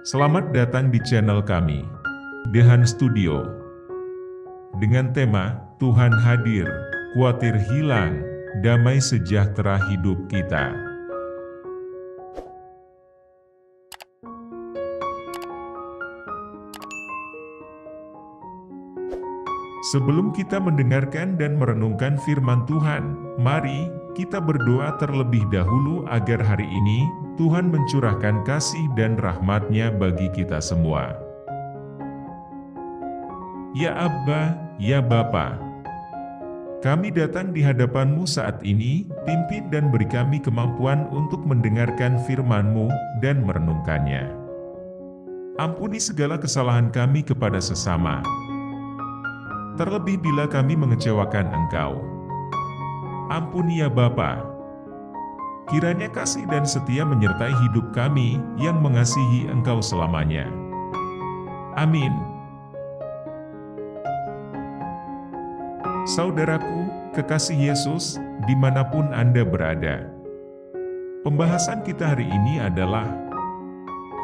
Selamat datang di channel kami, The Han Studio. Dengan tema, Tuhan hadir, khawatir hilang, damai sejahtera hidup kita. Sebelum kita mendengarkan dan merenungkan firman Tuhan, mari kita berdoa terlebih dahulu agar hari ini Tuhan mencurahkan kasih dan rahmat-Nya bagi kita semua. Ya Abba, ya Bapa, kami datang di hadapan-Mu saat ini, pimpin dan beri kami kemampuan untuk mendengarkan firman-Mu dan merenungkannya. Ampuni segala kesalahan kami kepada sesama, terlebih bila kami mengecewakan Engkau. Ampuni ya Bapa, kiranya kasih dan setia menyertai hidup kami yang mengasihi Engkau selamanya. Amin. Saudaraku, kekasih Yesus, dimanapun Anda berada. Pembahasan kita hari ini adalah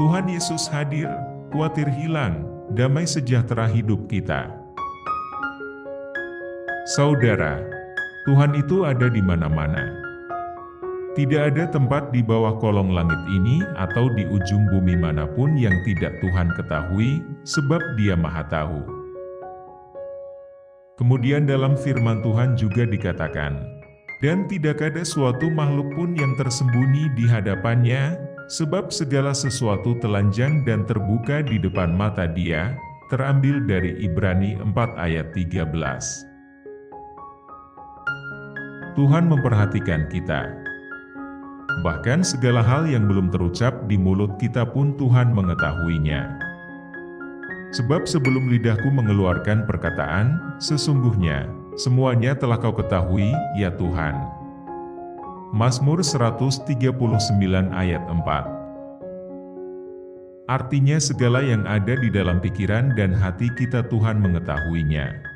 Tuhan Yesus hadir, khawatir hilang, damai sejahtera hidup kita. Saudara, Tuhan itu ada di mana-mana. Tidak ada tempat di bawah kolong langit ini atau di ujung bumi manapun yang tidak Tuhan ketahui, sebab Dia Maha Tahu. Kemudian dalam firman Tuhan juga dikatakan, dan tidak ada suatu makhluk pun yang tersembunyi di hadapan-Nya, sebab segala sesuatu telanjang dan terbuka di depan mata Dia, terambil dari Ibrani 4 ayat 13. Tuhan memperhatikan kita. Bahkan segala hal yang belum terucap di mulut kita pun Tuhan mengetahuinya. Sebab sebelum lidahku mengeluarkan perkataan, sesungguhnya, semuanya telah Kau ketahui, ya Tuhan. Mazmur 139 ayat 4. Artinya segala yang ada di dalam pikiran dan hati kita Tuhan mengetahuinya.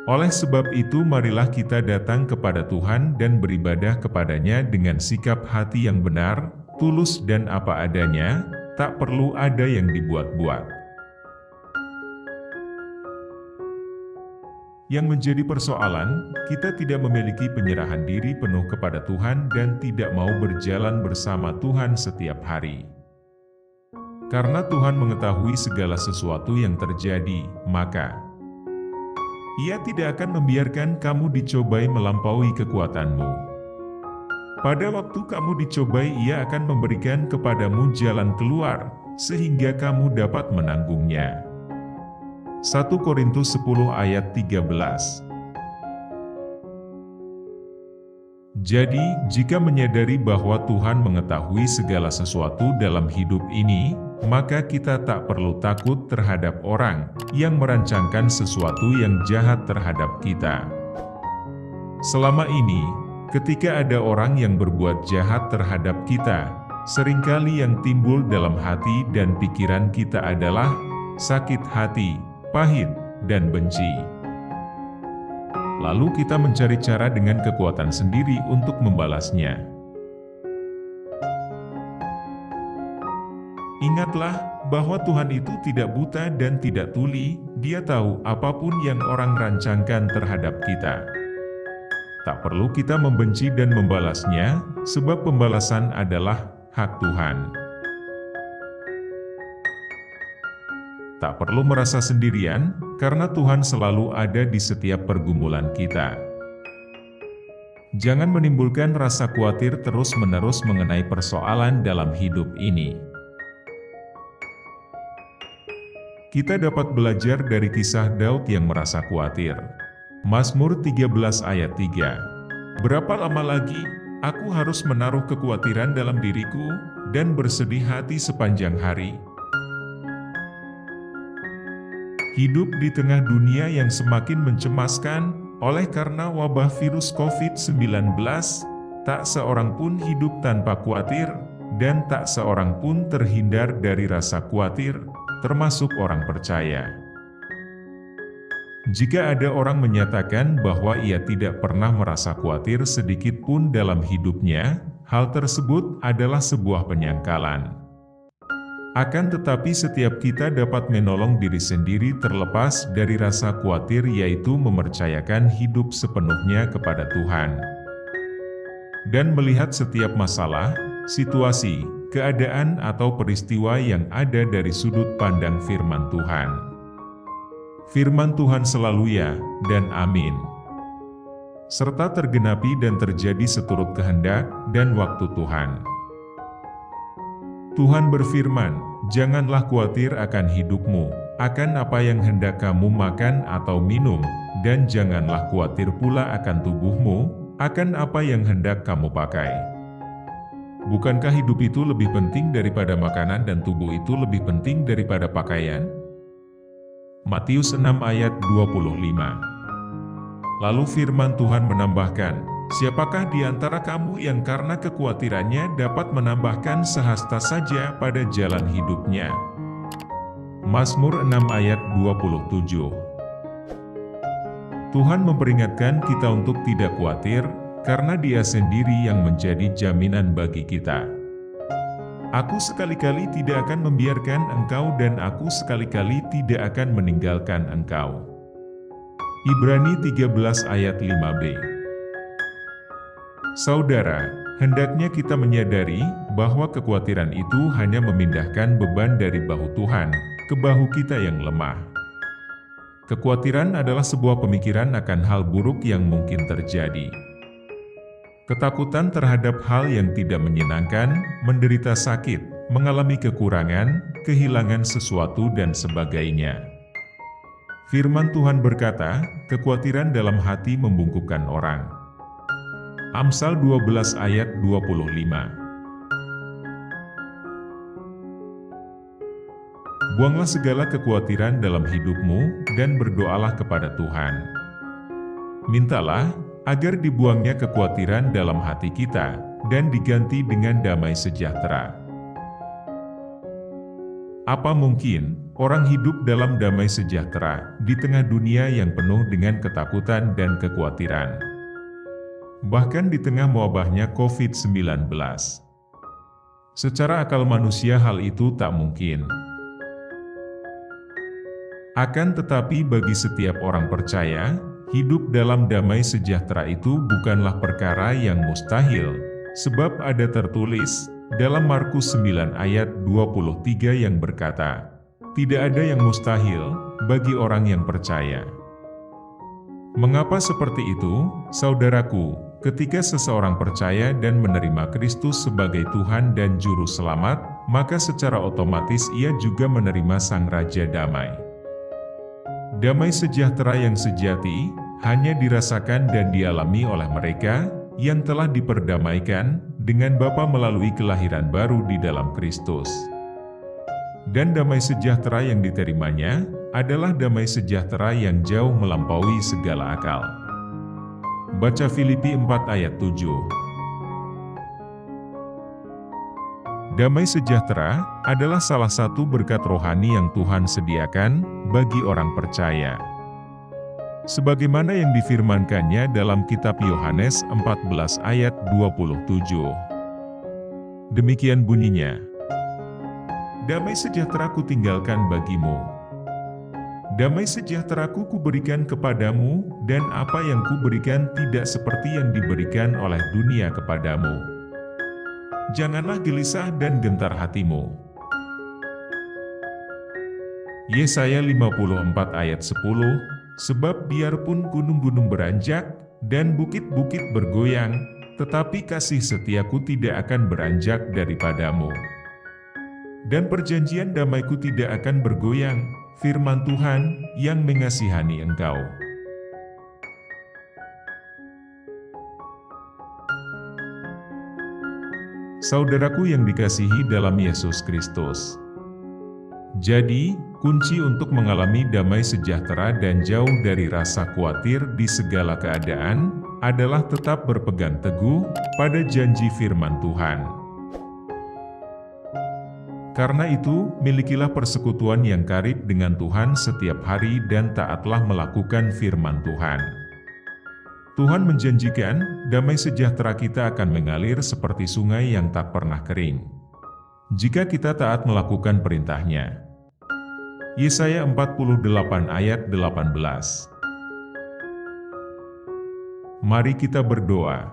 Oleh sebab itu marilah kita datang kepada Tuhan dan beribadah kepada-Nya dengan sikap hati yang benar, tulus dan apa adanya, tak perlu ada yang dibuat-buat. Yang menjadi persoalan, kita tidak memiliki penyerahan diri penuh kepada Tuhan dan tidak mau berjalan bersama Tuhan setiap hari. Karena Tuhan mengetahui segala sesuatu yang terjadi, maka Ia tidak akan membiarkan kamu dicobai melampaui kekuatanmu. Pada waktu kamu dicobai, Ia akan memberikan kepadamu jalan keluar, sehingga kamu dapat menanggungnya. 1 Korintus 10 ayat 13. Jadi, jika menyadari bahwa Tuhan mengetahui segala sesuatu dalam hidup ini, maka kita tak perlu takut terhadap orang yang merancangkan sesuatu yang jahat terhadap kita. Selama ini, ketika ada orang yang berbuat jahat terhadap kita, seringkali yang timbul dalam hati dan pikiran kita adalah sakit hati, pahit, dan benci. Lalu kita mencari cara dengan kekuatan sendiri untuk membalasnya. Ingatlah bahwa Tuhan itu tidak buta dan tidak tuli, Dia tahu apapun yang orang rancangkan terhadap kita. Tak perlu kita membenci dan membalasnya, sebab pembalasan adalah hak Tuhan. Tak perlu merasa sendirian, karena Tuhan selalu ada di setiap pergumulan kita. Jangan menimbulkan rasa khawatir terus-menerus mengenai persoalan dalam hidup ini. Kita dapat belajar dari kisah Daud yang merasa khawatir. Mazmur 13 ayat 3. Berapa lama lagi, aku harus menaruh kekhawatiran dalam diriku, dan bersedih hati sepanjang hari. Hidup di tengah dunia yang semakin mencemaskan, oleh karena wabah virus COVID-19, tak seorang pun hidup tanpa khawatir, dan tak seorang pun terhindar dari rasa khawatir, termasuk orang percaya. Jika ada orang menyatakan bahwa ia tidak pernah merasa khawatir sedikit pun dalam hidupnya, hal tersebut adalah sebuah penyangkalan. Akan tetapi setiap kita dapat menolong diri sendiri terlepas dari rasa khawatir, yaitu mempercayakan hidup sepenuhnya kepada Tuhan. Dan melihat setiap masalah, situasi, keadaan atau peristiwa yang ada dari sudut pandang firman Tuhan. Firman Tuhan selalu ya, dan amin. Serta tergenapi dan terjadi seturut kehendak dan waktu Tuhan. Tuhan berfirman, "Janganlah khawatir akan hidupmu, akan apa yang hendak kamu makan atau minum, dan janganlah khawatir pula akan tubuhmu, akan apa yang hendak kamu pakai." Bukankah hidup itu lebih penting daripada makanan dan tubuh itu lebih penting daripada pakaian? Matius 6 ayat 25. Lalu firman Tuhan menambahkan, "Siapakah di antara kamu yang karena kekhawatirannya dapat menambahkan sehasta saja pada jalan hidupnya?" Mazmur 6 ayat 27. Tuhan memperingatkan kita untuk tidak khawatir, karena Dia sendiri yang menjadi jaminan bagi kita. "Aku sekali-kali tidak akan membiarkan engkau dan aku sekali-kali tidak akan meninggalkan engkau." Ibrani 13 ayat 5b. Saudara, hendaknya kita menyadari bahwa kekhawatiran itu hanya memindahkan beban dari bahu Tuhan ke bahu kita yang lemah. Kekhawatiran adalah sebuah pemikiran akan hal buruk yang mungkin terjadi. Ketakutan terhadap hal yang tidak menyenangkan, menderita sakit, mengalami kekurangan, kehilangan sesuatu dan sebagainya. Firman Tuhan berkata, kekhawatiran dalam hati membungkukkan orang. Amsal 12 ayat 25. Buanglah segala kekhawatiran dalam hidupmu, dan berdoalah kepada Tuhan. Mintalah, agar dibuangnya kekhawatiran dalam hati kita, dan diganti dengan damai sejahtera. Apa mungkin orang hidup dalam damai sejahtera di tengah dunia yang penuh dengan ketakutan dan kekhawatiran? Bahkan di tengah wabahnya COVID-19. Secara akal manusia hal itu tak mungkin. Akan tetapi bagi setiap orang percaya, hidup dalam damai sejahtera itu bukanlah perkara yang mustahil, sebab ada tertulis dalam Markus 9 ayat 23 yang berkata, "Tidak ada yang mustahil bagi orang yang percaya." Mengapa seperti itu, saudaraku? Ketika seseorang percaya dan menerima Kristus sebagai Tuhan dan Juru Selamat, maka secara otomatis ia juga menerima Sang Raja Damai. Damai sejahtera yang sejati hanya dirasakan dan dialami oleh mereka yang telah diperdamaikan dengan Bapa melalui kelahiran baru di dalam Kristus. Dan damai sejahtera yang diterimanya adalah damai sejahtera yang jauh melampaui segala akal. Baca Filipi 4 ayat 7. Damai sejahtera adalah salah satu berkat rohani yang Tuhan sediakan bagi orang percaya. Sebagaimana yang difirmankannya dalam kitab Yohanes 14 ayat 27. Demikian bunyinya, "Damai sejahtera ku tinggalkan bagimu. Damai sejahtera-Ku kuberikan kepadamu, dan apa yang kuberikan tidak seperti yang diberikan oleh dunia kepadamu. Janganlah gelisah dan gentar hatimu." Yesaya 54 ayat 10, "Sebab biarpun gunung-gunung beranjak, dan bukit-bukit bergoyang, tetapi kasih setiaku tidak akan beranjak daripadamu. Dan perjanjian damaiku tidak akan bergoyang, firman Tuhan, yang mengasihani engkau." Saudaraku yang dikasihi dalam Yesus Kristus. Jadi, kunci untuk mengalami damai sejahtera dan jauh dari rasa khawatir di segala keadaan, adalah tetap berpegang teguh pada janji firman Tuhan. Karena itu, milikilah persekutuan yang karib dengan Tuhan setiap hari dan taatlah melakukan firman Tuhan. Tuhan menjanjikan, damai sejahtera kita akan mengalir seperti sungai yang tak pernah kering. jika kita taat melakukan perintah-Nya. Yesaya 48 ayat 18. Mari kita berdoa.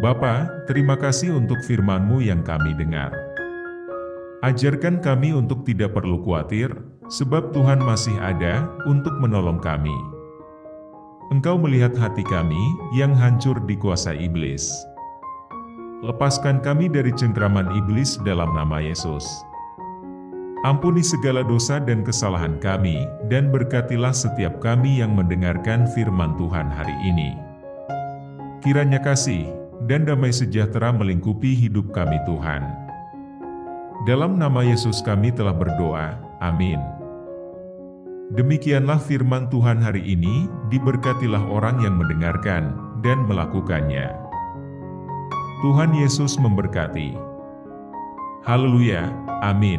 Bapa, terima kasih untuk firman-Mu yang kami dengar. Ajarkan kami untuk tidak perlu khawatir, sebab Tuhan masih ada untuk menolong kami. Engkau melihat hati kami yang hancur dikuasai iblis. Lepaskan kami dari cengkraman iblis dalam nama Yesus. Ampuni segala dosa dan kesalahan kami, dan berkatilah setiap kami yang mendengarkan firman Tuhan hari ini. Kiranya kasih dan damai sejahtera melingkupi hidup kami Tuhan. Dalam nama Yesus kami telah berdoa, amin. Demikianlah firman Tuhan hari ini, diberkatilah orang yang mendengarkan dan melakukannya. Tuhan Yesus memberkati. Haleluya, amin.